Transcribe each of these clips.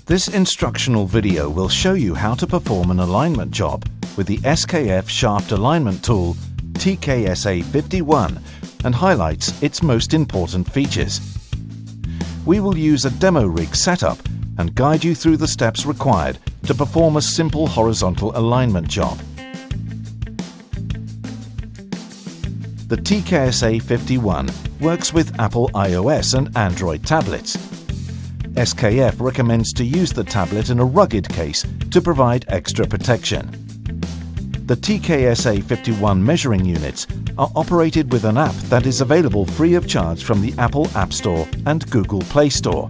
This instructional video will show you how to perform an alignment job with the SKF shaft alignment tool TKSA 51 and highlights its most important features. We will use a demo rig setup and guide you through the steps required to perform a simple horizontal alignment job. The TKSA 51 works with Apple iOS and Android tablets. SKF recommends to use the tablet in a rugged case to provide extra protection. The TKSA 51 measuring units are operated with an app that is available free of charge from the Apple App Store and Google Play Store.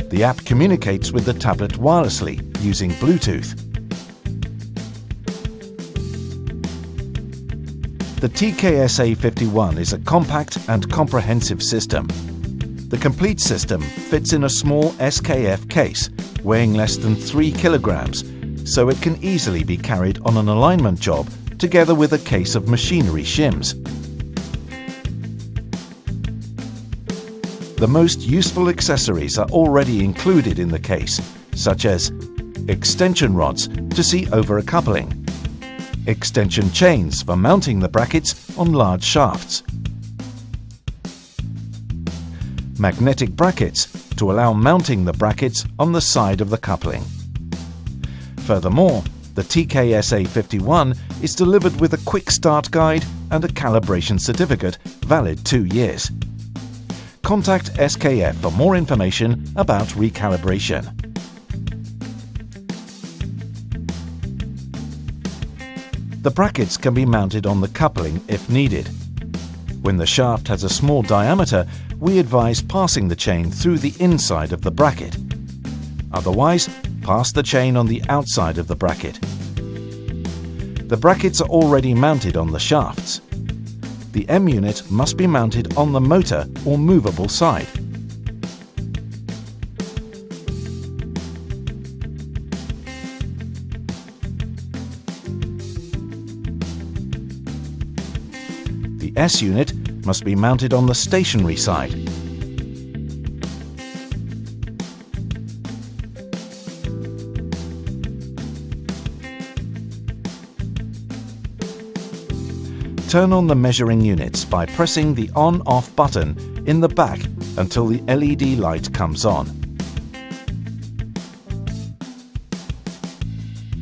The app communicates with the tablet wirelessly using Bluetooth. The TKSA 51 is a compact and comprehensive system. The complete system fits in a small SKF case weighing less than 3 kilograms, so it can easily be carried on an alignment job together with a case of machinery shims. The most useful accessories are already included in the case, such as extension rods to see over a coupling, extension chains for mounting the brackets on large shafts, magnetic brackets to allow mounting the brackets on the side of the coupling. Furthermore, the TKSA 51 is delivered with a quick start guide and a calibration certificate valid 2 years. Contact SKF for more information about recalibration. The brackets can be mounted on the coupling if needed. When the shaft has a small diameter, we advise passing the chain through the inside of the bracket. Otherwise, pass the chain on the outside of the bracket. The brackets are already mounted on the shafts. The M unit must be mounted on the motor or movable side. The S unit must be mounted on the stationary side. Turn on the measuring units by pressing the on-off button in the back until the LED light comes on.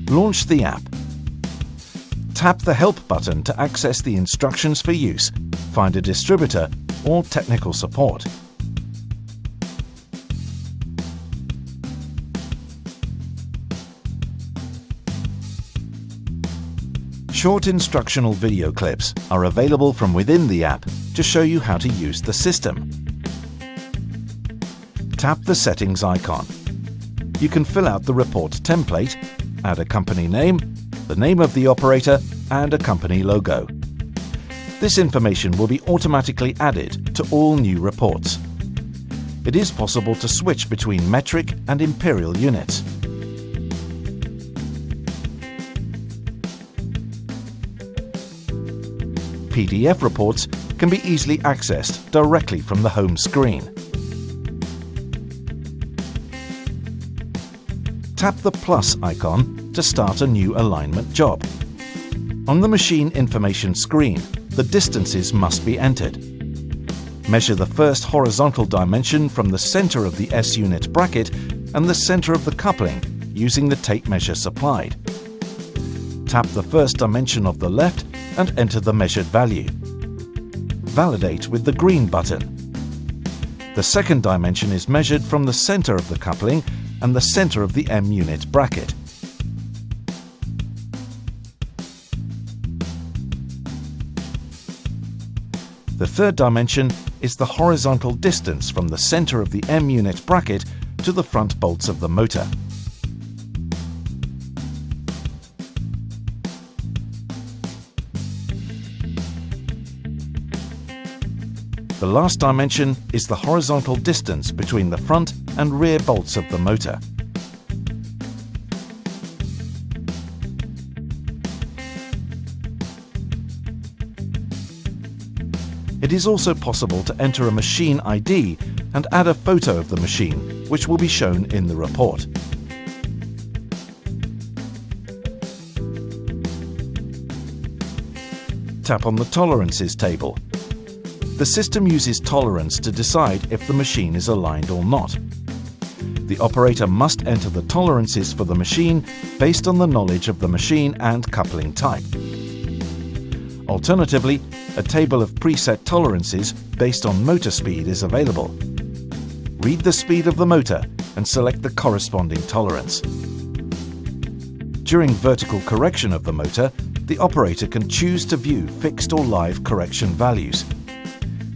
Launch the app. Tap the Help button to access the instructions for use, find a distributor or technical support. Short instructional video clips are available from within the app to show you how to use the system. Tap the settings icon. You can fill out the report template, add a company name, the name of the operator and a company logo. This information will be automatically added to all new reports. It is possible to switch between metric and imperial units. PDF reports can be easily accessed directly from the home screen. Tap the plus icon to start a new alignment job. On the machine information screen, the distances must be entered. Measure the first horizontal dimension from the center of the S unit bracket and the center of the coupling using the tape measure supplied. Tap the first dimension of the left and enter the measured value. Validate with the green button. The second dimension is measured from the center of the coupling and the center of the M unit bracket. The third dimension is the horizontal distance from the center of the M unit bracket to the front bolts of the motor. The last dimension is the horizontal distance between the front and rear bolts of the motor. It is also possible to enter a machine ID and add a photo of the machine which will be shown in the report. Tap on the Tolerances table. The system uses tolerance to decide if the machine is aligned or not. The operator must enter the tolerances for the machine based on the knowledge of the machine and coupling type. Alternatively, a table of preset tolerances based on motor speed is available. Read the speed of the motor and select the corresponding tolerance. During vertical correction of the motor, the operator can choose to view fixed or live correction values.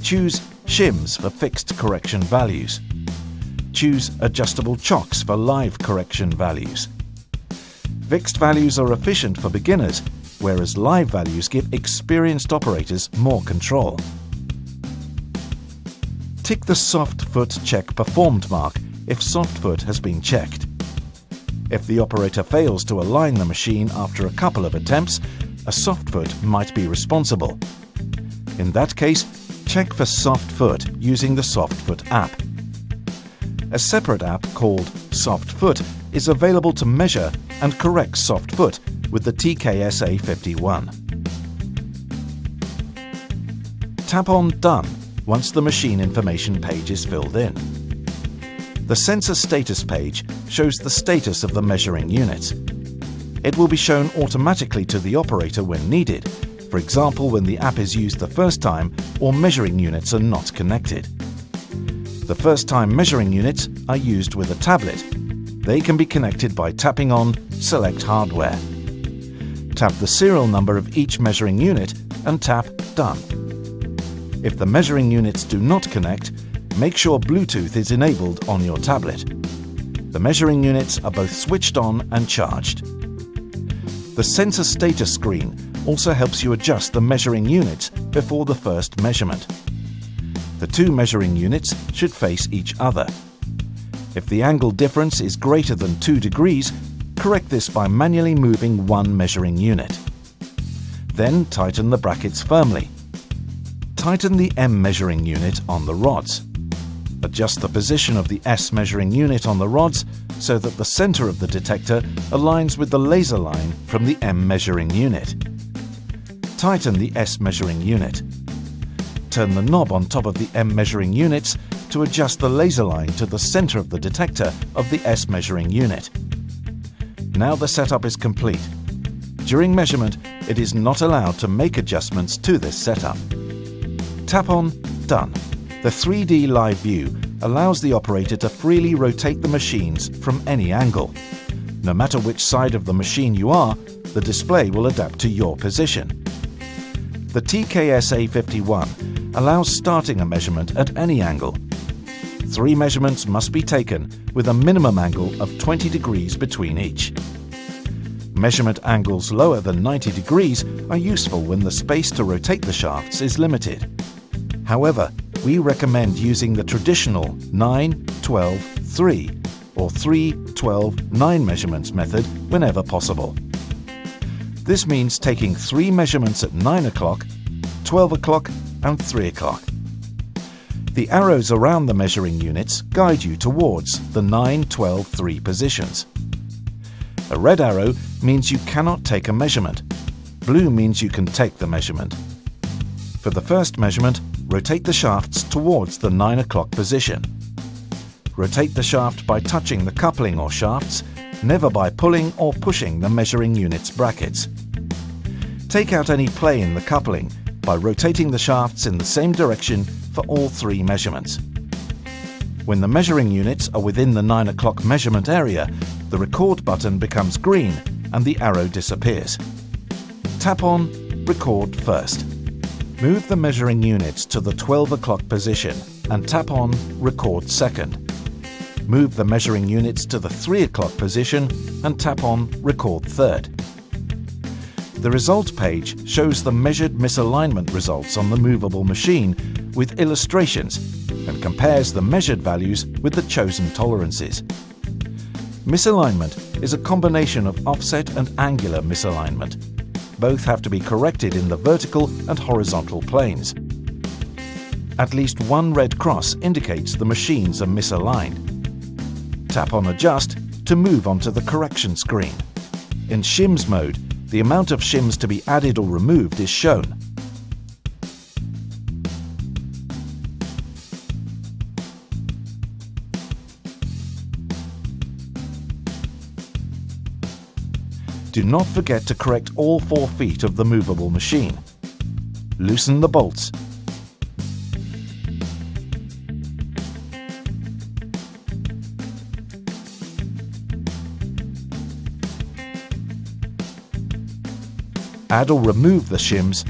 Choose shims for fixed correction values. Choose adjustable chocks for live correction values. Fixed values are efficient for beginners, whereas live values give experienced operators more control. Tick the soft foot check performed mark if soft foot has been checked. If the operator fails to align the machine after a couple of attempts, a soft foot might be responsible. In that case, check for soft foot using the soft foot app. A separate app called Soft Foot is available to measure and correct soft foot with the TKSA 51. Tap on Done once the machine information page is filled in. The sensor status page shows the status of the measuring units. It will be shown automatically to the operator when needed, for example when the app is used the first time or measuring units are not connected. The first-time measuring units are used with a tablet. They can be connected by tapping on Select Hardware. Tap the serial number of each measuring unit and tap Done. If the measuring units do not connect, make sure Bluetooth is enabled on your tablet. The measuring units are both switched on and charged. The sensor status screen also helps you adjust the measuring units before the first measurement. The two measuring units should face each other. If the angle difference is greater than 2 degrees, correct this by manually moving one measuring unit. Then tighten the brackets firmly. Tighten the M measuring unit on the rods. Adjust the position of the S measuring unit on the rods so that the center of the detector aligns with the laser line from the M measuring unit. Tighten the S measuring unit. Turn the knob on top of the M measuring units to adjust the laser line to the center of the detector of the S measuring unit. Now the setup is complete. During measurement, it is not allowed to make adjustments to this setup. Tap on Done. The 3D live view allows the operator to freely rotate the machines from any angle. No matter which side of the machine you are, the display will adapt to your position. The TKSA 51 allows starting a measurement at any angle. 3 measurements must be taken with a minimum angle of 20 degrees between each. Measurement angles lower than 90 degrees are useful when the space to rotate the shafts is limited. However, we recommend using the traditional 9-12-3 or 3-12-9 measurements method whenever possible. This means taking 3 measurements at 9 o'clock, 12 o'clock and 3 o'clock. The arrows around the measuring units guide you towards the 9-12-3 positions. A red arrow means you cannot take a measurement. Blue means you can take the measurement. For the first measurement, rotate the shafts towards the 9 o'clock position. Rotate the shaft by touching the coupling or shafts, never by pulling or pushing the measuring unit's brackets. Take out any play in the coupling by rotating the shafts in the same direction for all 3 measurements. When the measuring units are within the 9 o'clock measurement area, the record button becomes green and the arrow disappears. Tap on Record first. Move the measuring units to the 12 o'clock position and tap on Record second. Move the measuring units to the 3 o'clock position and tap on Record third. The result page shows the measured misalignment results on the movable machine with illustrations and compares the measured values with the chosen tolerances. Misalignment is a combination of offset and angular misalignment. Both have to be corrected in the vertical and horizontal planes. At least one red cross indicates the machines are misaligned. Tap on Adjust to move onto the correction screen. In shims mode, the amount of shims to be added or removed is shown. Do not forget to correct all 4 feet of the movable machine. Loosen the bolts. Add or remove the shims.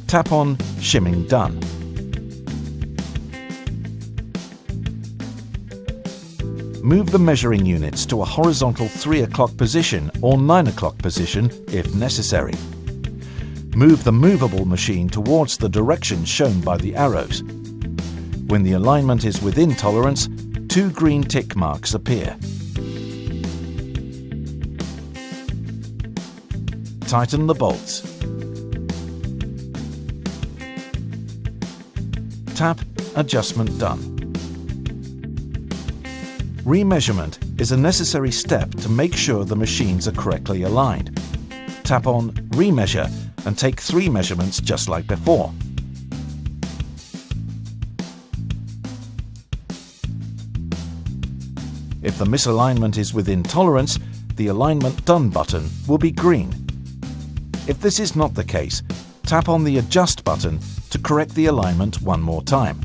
Tap on Shimming Done. Move the measuring units to a horizontal 3 o'clock position or 9 o'clock position if necessary. Move the movable machine towards the direction shown by the arrows. When the alignment is within tolerance, 2 green tick marks appear. Tighten the bolts. Tap Adjustment Done. Remeasurement is a necessary step to make sure the machines are correctly aligned. Tap on Remeasure and take 3 measurements just like before. If the misalignment is within tolerance, the Alignment Done button will be green. If this is not the case, tap on the Adjust button to correct the alignment one more time.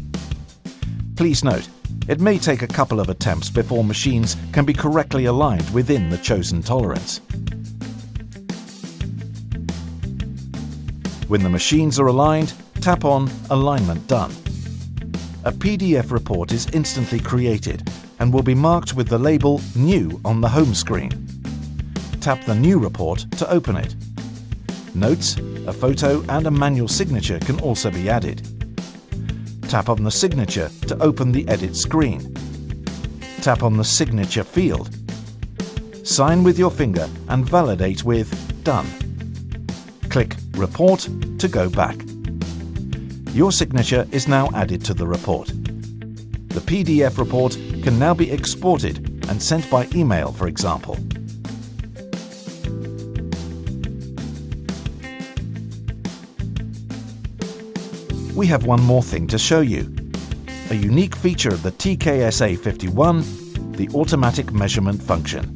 Please note, it may take a couple of attempts before machines can be correctly aligned within the chosen tolerance. When the machines are aligned, tap on Alignment Done. A PDF report is instantly created and will be marked with the label New on the home screen. Tap the New report to open it. Notes, a photo and a manual signature can also be added. Tap on the signature to open the edit screen. Tap on the signature field. Sign with your finger and validate with Done. Click Report to go back. Your signature is now added to the report. The PDF report can now be exported and sent by email, for example. We have one more thing to show you. A unique feature of the TKSA 51, the automatic measurement function.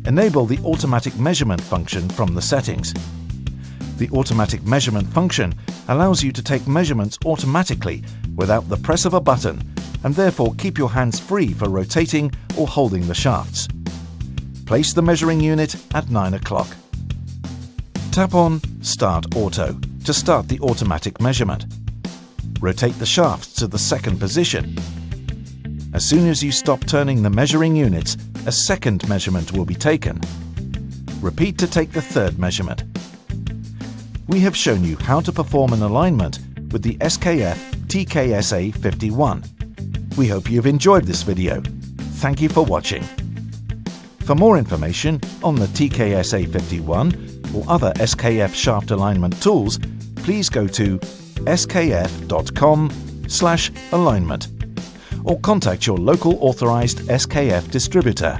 Enable the automatic measurement function from the settings. The automatic measurement function allows you to take measurements automatically without the press of a button and therefore keep your hands free for rotating or holding the shafts. Place the measuring unit at 9 o'clock. Tap on Start Auto to start the automatic measurement. Rotate the shafts to the 2nd position. As soon as you stop turning the measuring units, a 2nd measurement will be taken. Repeat to take the 3rd measurement. We have shown you how to perform an alignment with the SKF TKSA 51. We hope you've enjoyed this video. Thank you for watching. For more information on the TKSA 51 or other SKF shaft alignment tools, please go to skf.com/alignment or contact your local authorized SKF distributor.